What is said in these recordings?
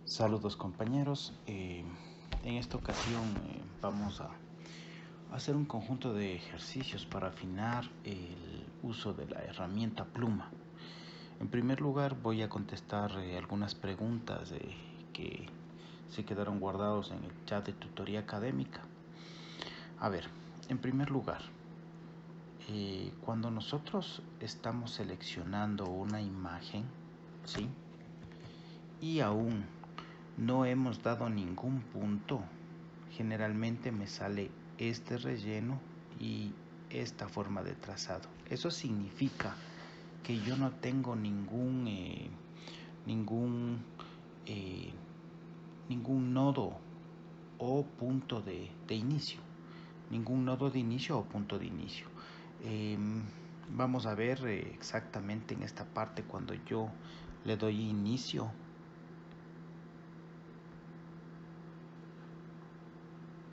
Saludos compañeros, en esta ocasión vamos a hacer un conjunto de ejercicios para afinar el uso de la herramienta pluma. En primer lugar voy a contestar algunas preguntas que se quedaron guardados en el chat de tutoría académica. A ver, en primer lugar, cuando nosotros estamos seleccionando una imagen, ¿sí? Y aún no hemos dado ningún punto, generalmente me sale este relleno y esta forma de trazado. Eso significa que yo no tengo ningún nodo o punto de inicio, ningún nodo de inicio o punto de inicio. Vamos a ver exactamente en esta parte cuando yo le doy inicio.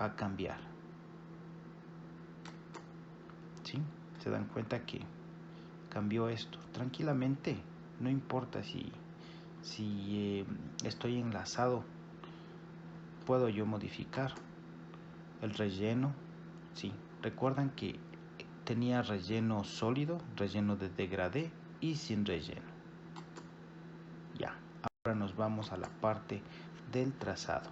Va a cambiar, ¿sí? Se dan cuenta que cambió esto tranquilamente, no importa si estoy enlazado, puedo yo modificar el relleno. Sí, recuerdan que tenía relleno sólido, relleno de degradé y sin relleno. Ya, ahora nos vamos a la parte del trazado.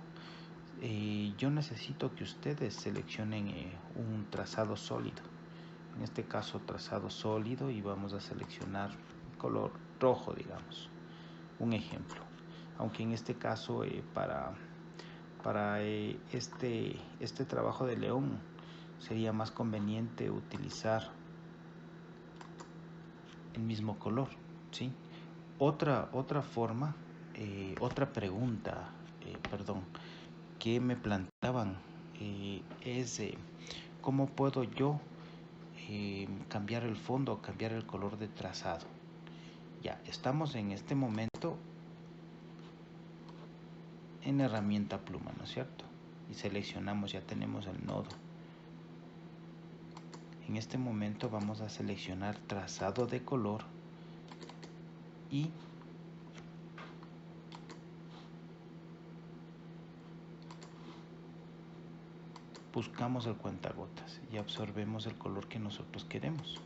Yo necesito que ustedes seleccionen un trazado sólido, en este caso trazado sólido, y vamos a seleccionar color rojo, digamos, un ejemplo. Aunque en este caso para este trabajo de león sería más conveniente utilizar el mismo color, ¿sí? Otra forma, otra pregunta, que me planteaban es cómo puedo yo cambiar el fondo, cambiar el color de trazado. Ya estamos en este momento en herramienta pluma, ¿no es cierto? Y seleccionamos, ya tenemos el nodo. En este momento vamos a seleccionar trazado de color y buscamos el cuentagotas y absorbemos el color que nosotros queremos.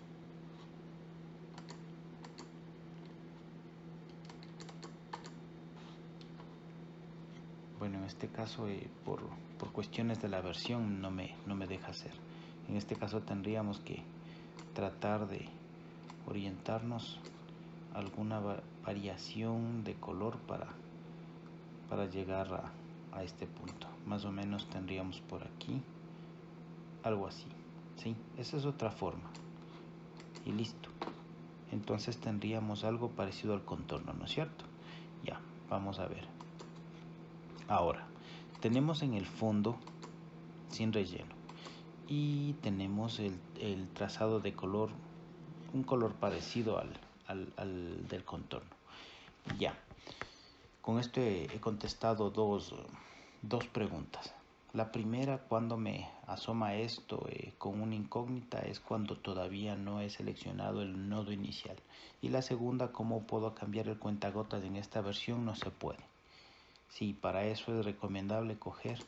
Bueno, en este caso por cuestiones de la versión no me deja hacer. En este caso tendríamos que tratar de orientarnos a alguna variación de color para llegar a este punto. Más o menos tendríamos por aquí algo así, ¿sí? Esa es otra forma y listo. Entonces tendríamos algo parecido al contorno, ¿no es cierto? Ya, vamos a ver. Ahora, tenemos en el fondo sin relleno y tenemos el trazado de color, un color parecido al del contorno. Ya, con esto he contestado dos preguntas. La primera, cuando me asoma esto con una incógnita, es cuando todavía no he seleccionado el nodo inicial. Y la segunda, cómo puedo cambiar el cuentagotas en esta versión, no se puede. Sí, para eso es recomendable coger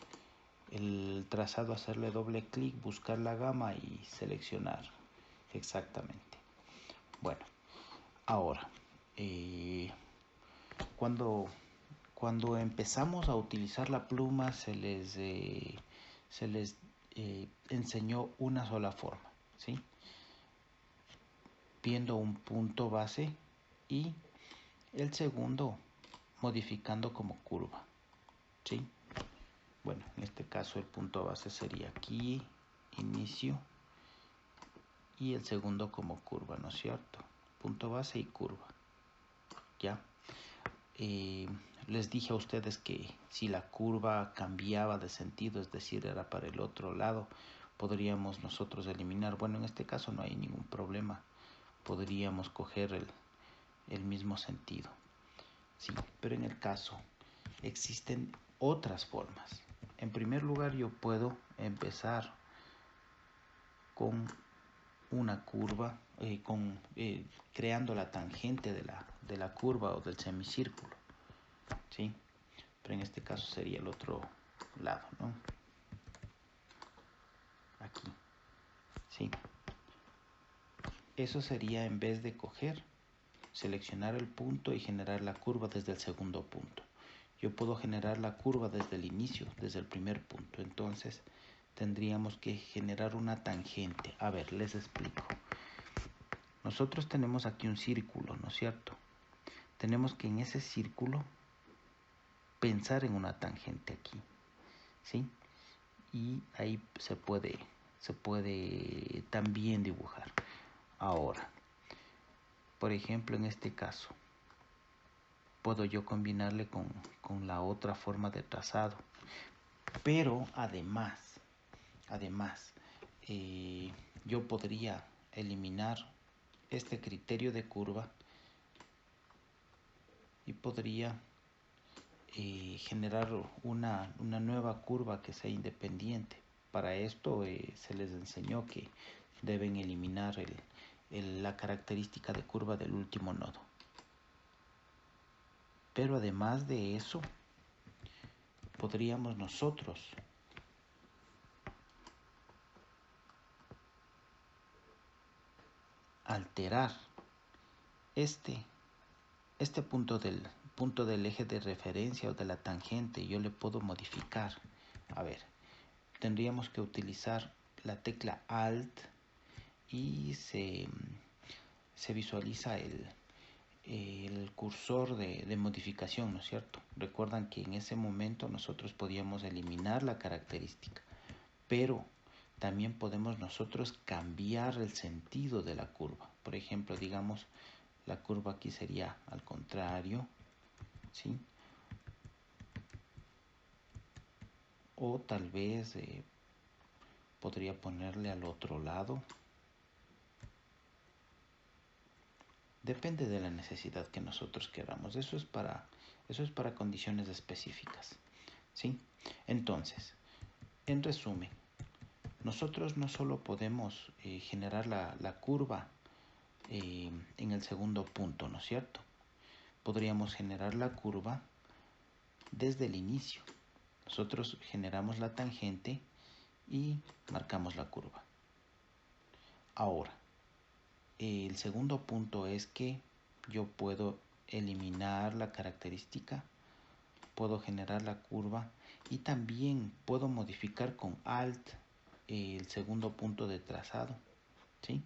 el trazado, hacerle doble clic, buscar la gama y seleccionar exactamente. Bueno, ahora, cuando empezamos a utilizar la pluma se les enseñó una sola forma, ¿sí? Viendo un punto base y el segundo modificando como curva, ¿sí? Bueno, en este caso el punto base sería aquí, inicio, y el segundo como curva, ¿no es cierto? Punto base y curva. Ya. Les dije a ustedes que si la curva cambiaba de sentido, es decir, era para el otro lado, podríamos nosotros eliminar. Bueno, en este caso no hay ningún problema. Podríamos coger el mismo sentido. Sí, pero en el caso existen otras formas. En primer lugar, yo puedo empezar con una curva, creando la tangente de la curva o del semicírculo, ¿sí? pero en este caso sería el otro lado, ¿no? Aquí, ¿sí? Eso sería en vez de coger, seleccionar el punto y generar la curva desde el segundo punto. Yo puedo generar la curva desde el inicio, desde el primer punto. Entonces tendríamos que generar una tangente. A ver, les explico. Nosotros tenemos aquí un círculo, ¿no es cierto? Tenemos que en ese círculo pensar en una tangente aquí, ¿sí? Y ahí se puede también dibujar. Ahora, por ejemplo, en este caso, puedo yo combinarle con la otra forma de trazado. Pero además, yo podría eliminar este criterio de curva y podría generar una nueva curva que sea independiente. Para esto se les enseñó que deben eliminar la característica de curva del último nodo. Pero además de eso, podríamos nosotros alterar este punto del eje de referencia o de la tangente. Yo le puedo modificar. A ver, tendríamos que utilizar la tecla Alt y se visualiza el cursor de modificación, ¿no es cierto? Recuerdan que en ese momento nosotros podíamos eliminar la característica, pero también podemos nosotros cambiar el sentido de la curva. Por ejemplo, digamos, la curva aquí sería al contrario, ¿sí? O tal vez podría ponerle al otro lado. Depende de la necesidad que nosotros queramos. Eso es para condiciones específicas, ¿sí? Entonces, en resumen, nosotros no solo podemos generar la curva en el segundo punto, ¿no es cierto? Podríamos generar la curva desde el inicio. Nosotros generamos la tangente y marcamos la curva. Ahora, el segundo punto es que yo puedo eliminar la característica, puedo generar la curva y también puedo modificar con Alt el segundo punto de trazado, ¿sí?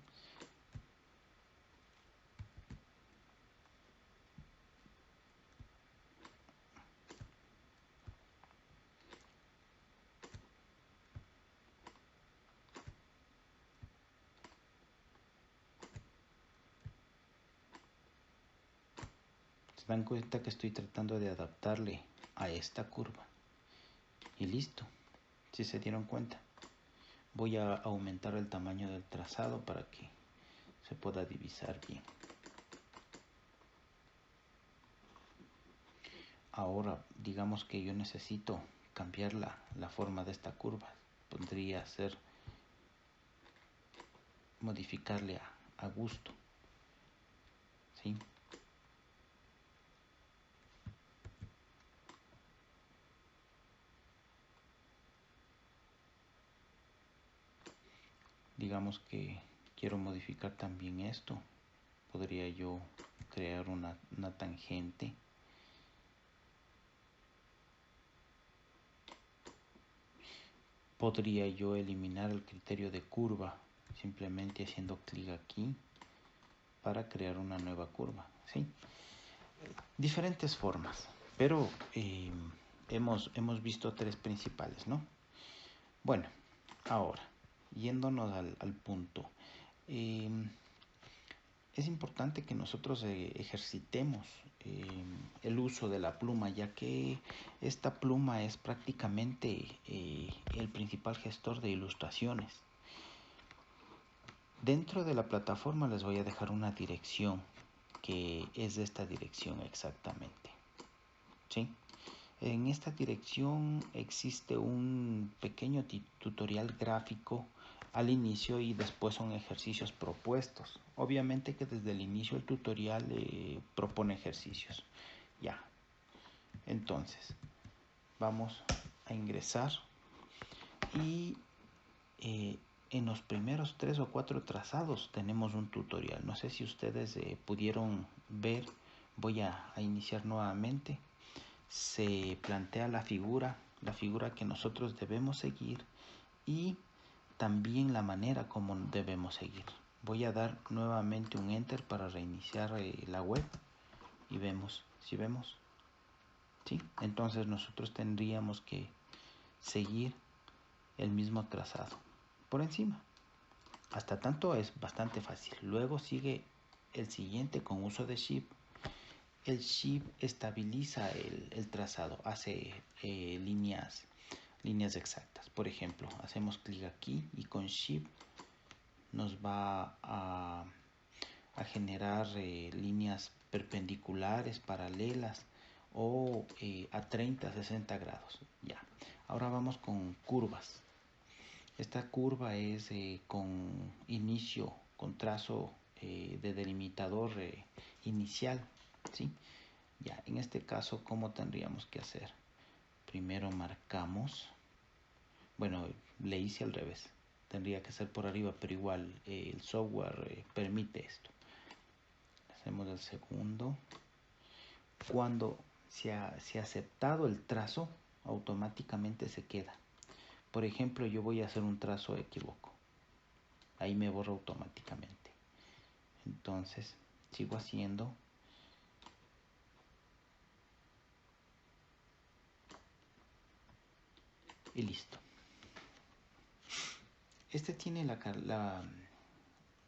Se dan cuenta que estoy tratando de adaptarle a esta curva. Y listo, si se dieron cuenta. Voy a aumentar el tamaño del trazado para que se pueda divisar bien. Ahora, digamos que yo necesito cambiar la forma de esta curva. Podría ser modificarle a gusto, ¿sí? Digamos que quiero modificar también esto. Podría yo crear una tangente. Podría yo eliminar el criterio de curva simplemente haciendo clic aquí para crear una nueva curva, ¿sí? Diferentes formas, pero hemos visto tres principales, ¿no? Bueno, ahora, yéndonos al punto, es importante que nosotros ejercitemos el uso de la pluma, ya que esta pluma es prácticamente el principal gestor de ilustraciones. Dentro de la plataforma les voy a dejar una dirección que es de esta dirección exactamente, ¿sí? En esta dirección existe un pequeño tutorial gráfico al inicio y después son ejercicios propuestos. Obviamente que desde el inicio el tutorial propone ejercicios. Ya. Entonces, vamos a ingresar y en los primeros 3 o 4 trazados tenemos un tutorial. No sé si ustedes pudieron ver. Voy a iniciar nuevamente. Se plantea la figura que nosotros debemos seguir y también la manera como debemos seguir. Voy a dar nuevamente un enter para reiniciar la web y vemos, si vemos, ¿sí? Entonces nosotros tendríamos que seguir el mismo trazado por encima. Hasta tanto es bastante fácil. Luego sigue el siguiente con uso de Shift. El Shift estabiliza el trazado, hace líneas exactas. Por ejemplo, hacemos clic aquí y con Shift nos va a generar líneas perpendiculares, paralelas o a 30, 60 grados. Ya. Ahora vamos con curvas. Esta curva es con inicio, con trazo de delimitador inicial, ¿sí? Ya, en este caso, ¿cómo tendríamos que hacer? Primero marcamos, bueno, le hice al revés, tendría que ser por arriba, pero igual el software permite esto. Hacemos el segundo. Cuando se ha aceptado el trazo, automáticamente se queda. Por ejemplo, yo voy a hacer un trazo equívoco. Ahí me borra automáticamente. Entonces, sigo haciendo. Y listo. Este tiene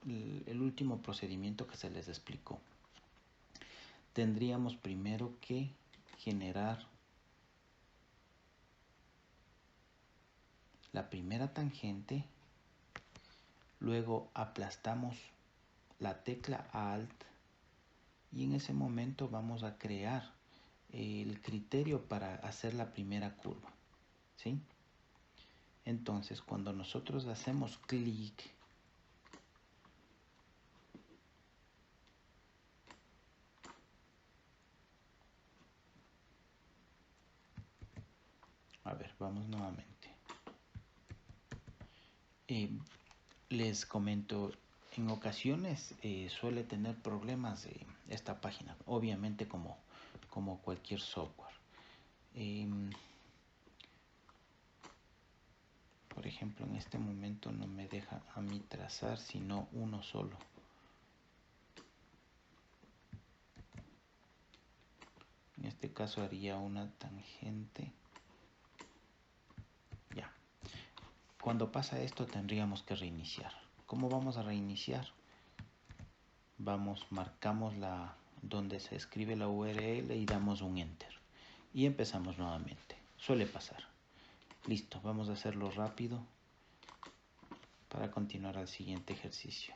el último procedimiento que se les explicó. Tendríamos primero que generar la primera tangente, luego aplastamos la tecla Alt y en ese momento vamos a crear el criterio para hacer la primera curva, ¿sí? Entonces, cuando nosotros hacemos clic, a ver, vamos nuevamente. Les comento, en ocasiones suele tener problemas esta página, obviamente como cualquier software. Por ejemplo, en este momento no me deja a mí trazar sino uno solo. En este caso haría una tangente. Ya. Cuando pasa esto tendríamos que reiniciar. ¿Cómo vamos a reiniciar? Marcamos donde se escribe la URL y damos un enter. Y empezamos nuevamente. Suele pasar. Listo, vamos a hacerlo rápido para continuar al siguiente ejercicio.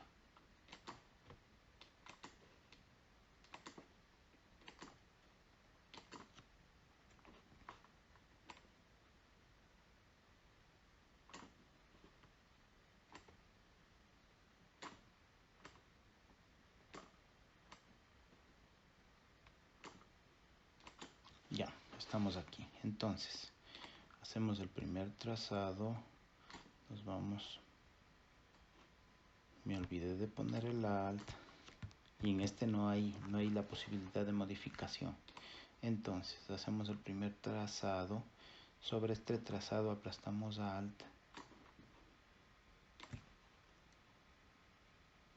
Ya, estamos aquí. Entonces, hacemos el primer trazado. Nos vamos. Me olvidé de poner el Alt. Y en este no hay la posibilidad de modificación. Entonces, hacemos el primer trazado. Sobre este trazado aplastamos Alt.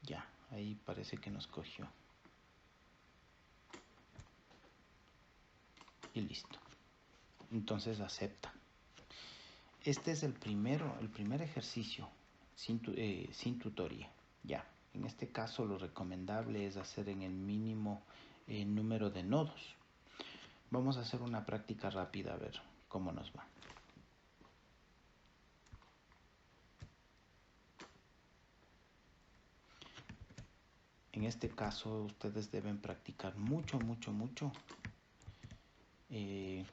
Ya, ahí parece que nos cogió. Y listo. Entonces acepta. Este es el primer ejercicio sin tutoría. Ya, en este caso lo recomendable es hacer en el mínimo número de nodos. Vamos a hacer una práctica rápida a ver cómo nos va. En este caso ustedes deben practicar mucho.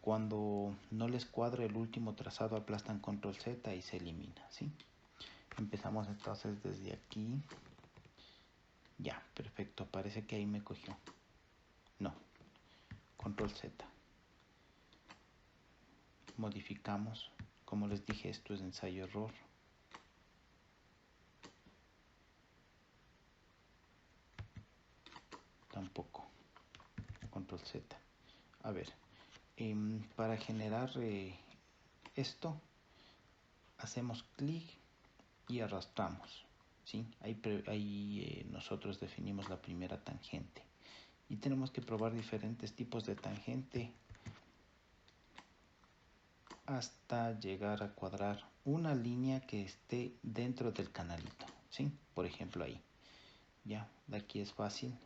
Cuando no les cuadre el último trazado aplastan control Z y se elimina, ¿sí? Empezamos entonces desde aquí. Ya, perfecto, parece que ahí me cogió. No, control Z. modificamos. Como les dije, esto es ensayo error. Tampoco. Control Z. A ver, para generar esto, hacemos clic y arrastramos. ¿Sí? Ahí nosotros definimos la primera tangente. Y tenemos que probar diferentes tipos de tangente hasta llegar a cuadrar una línea que esté dentro del canalito. ¿Sí? Por ejemplo ahí. Ya, de aquí es fácil.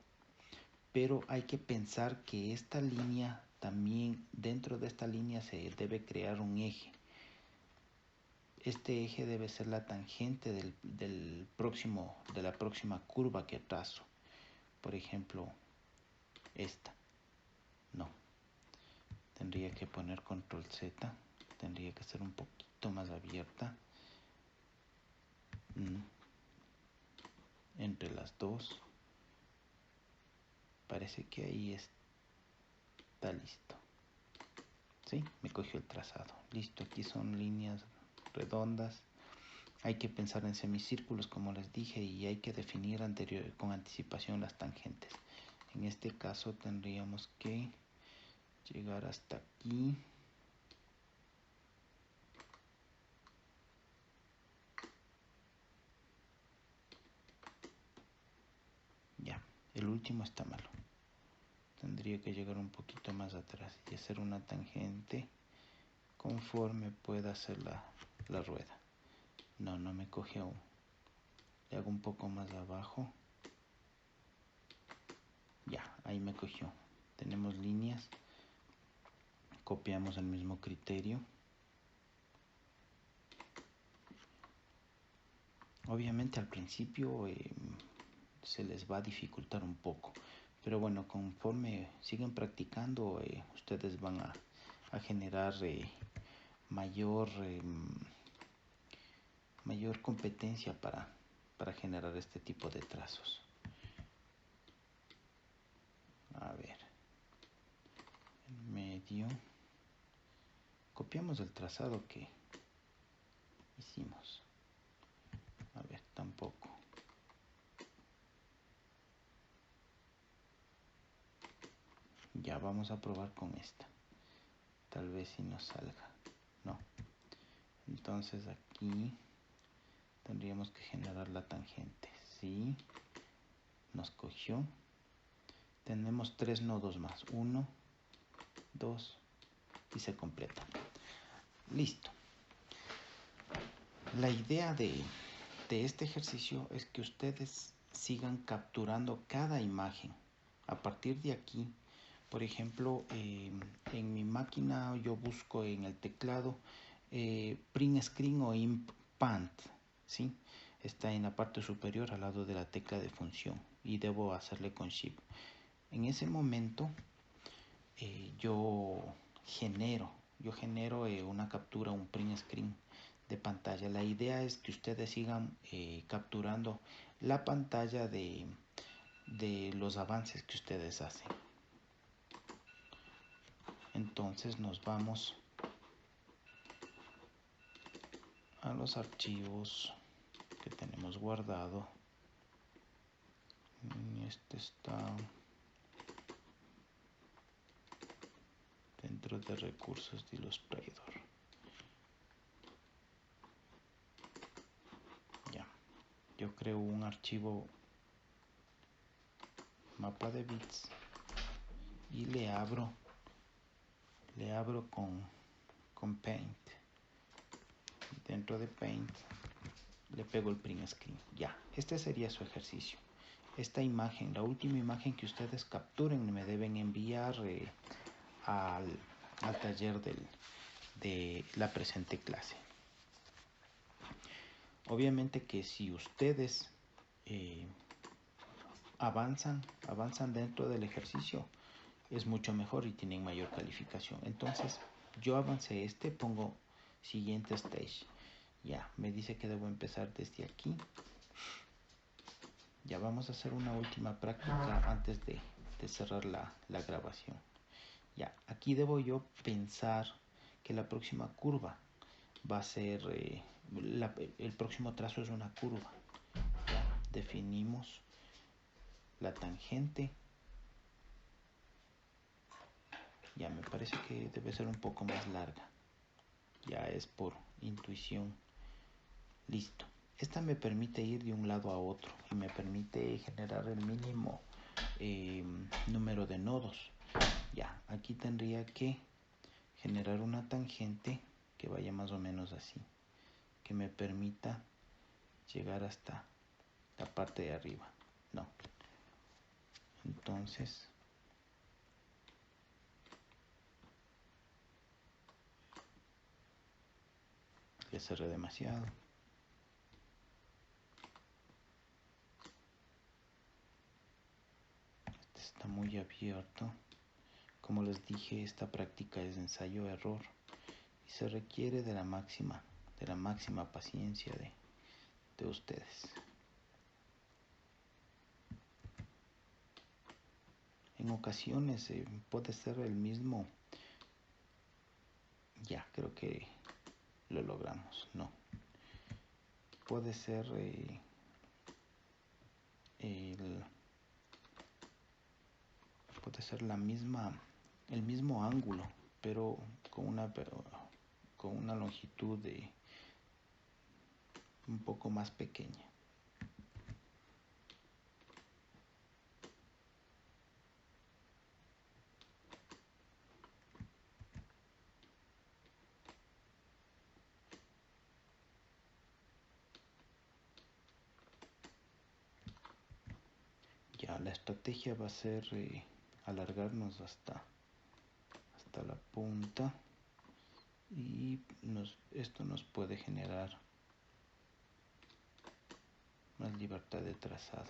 Pero hay que pensar que esta línea también, dentro de esta línea se debe crear un eje. Este eje debe ser la tangente de la próxima curva que trazo. Por ejemplo, esta. No. Tendría que poner control Z. Tendría que ser un poquito más abierta. Entre las dos. Parece que ahí está listo. ¿Sí? Me cogió el trazado. Listo, aquí son líneas redondas. Hay que pensar en semicírculos, como les dije, y hay que definir con anticipación las tangentes. En este caso tendríamos que llegar hasta aquí. Ya, el último está malo. Tendría que llegar un poquito más atrás y hacer una tangente conforme pueda hacer la rueda. No me coge aún. Le hago un poco más abajo. Ya, ahí me cogió. Tenemos líneas. Copiamos el mismo criterio. Obviamente al principio se les va a dificultar un poco. Pero bueno, conforme siguen practicando, ustedes van a generar mayor competencia para generar este tipo de trazos. A ver, en medio, copiamos el trazado que hicimos. A ver, tampoco. Ya vamos a probar con esta. Tal vez si nos salga. No. Entonces aquí tendríamos que generar la tangente. Sí. Nos cogió. Tenemos 3 nodos más. 1, 2 y se completa. Listo. La idea de este ejercicio es que ustedes sigan capturando cada imagen. A partir de aquí, por ejemplo, en mi máquina yo busco en el teclado print screen o imp pant, ¿sí? Está en la parte superior al lado de la tecla de función y debo hacerle con shift. En ese momento yo genero una captura, un print screen de pantalla. La idea es que ustedes sigan capturando la pantalla de los avances que ustedes hacen. Entonces nos vamos a los archivos que tenemos guardado. Este está dentro de recursos de Illustrator. Ya, yo creo un archivo mapa de bits y le abro con Paint. Dentro de Paint le pego el print screen. Ya, este sería su ejercicio. Esta imagen, la última imagen que ustedes capturen, me deben enviar al taller de la presente clase. Obviamente que si ustedes avanzan dentro del ejercicio, es mucho mejor y tienen mayor calificación. Entonces yo avancé pongo siguiente stage. Ya, me dice que debo empezar desde aquí. Ya vamos a hacer una última práctica antes de cerrar la grabación. Ya, aquí debo yo pensar que la próxima curva va a ser, el próximo trazo es una curva. Ya definimos la tangente. Ya me parece que debe ser un poco más larga. Ya es por intuición. Listo. Esta me permite ir de un lado a otro y me permite generar el mínimo número de nodos. Ya, aquí tendría que generar una tangente que vaya más o menos así, que me permita llegar hasta la parte de arriba. No. Entonces, ya cerré demasiado. Este está muy abierto. Como les dije, esta práctica es ensayo-error y se requiere de la máxima paciencia de ustedes. En ocasiones puede ser el mismo. Ya, creo que lo logramos. No. Puede ser puede ser el mismo ángulo, pero con una longitud un poco más pequeña. Ya, la estrategia va a ser alargarnos hasta la punta y esto nos puede generar más libertad de trazado.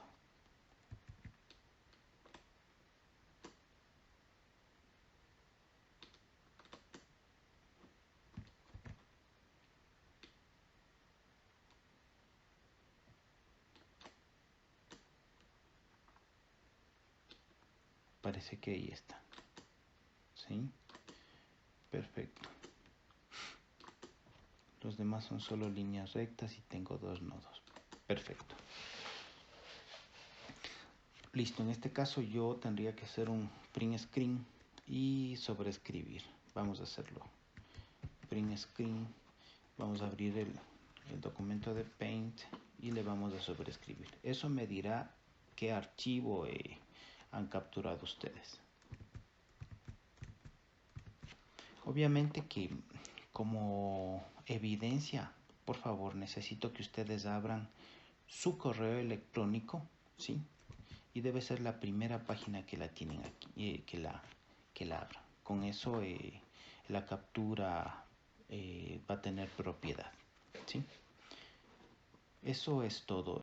Parece que ahí está. ¿Sí? Perfecto. Los demás son solo líneas rectas y tengo dos nodos. Perfecto. Listo, en este caso yo tendría que hacer un print screen y sobreescribir. Vamos a hacerlo. Print screen. Vamos a abrir el documento de Paint y le vamos a sobreescribir. Eso me dirá qué archivo han capturado ustedes. Obviamente que como evidencia, por favor, necesito que ustedes abran su correo electrónico, ¿sí? Y debe ser la primera página que la tienen aquí, que la abran. Con eso la captura va a tener propiedad, ¿sí? Eso es todo.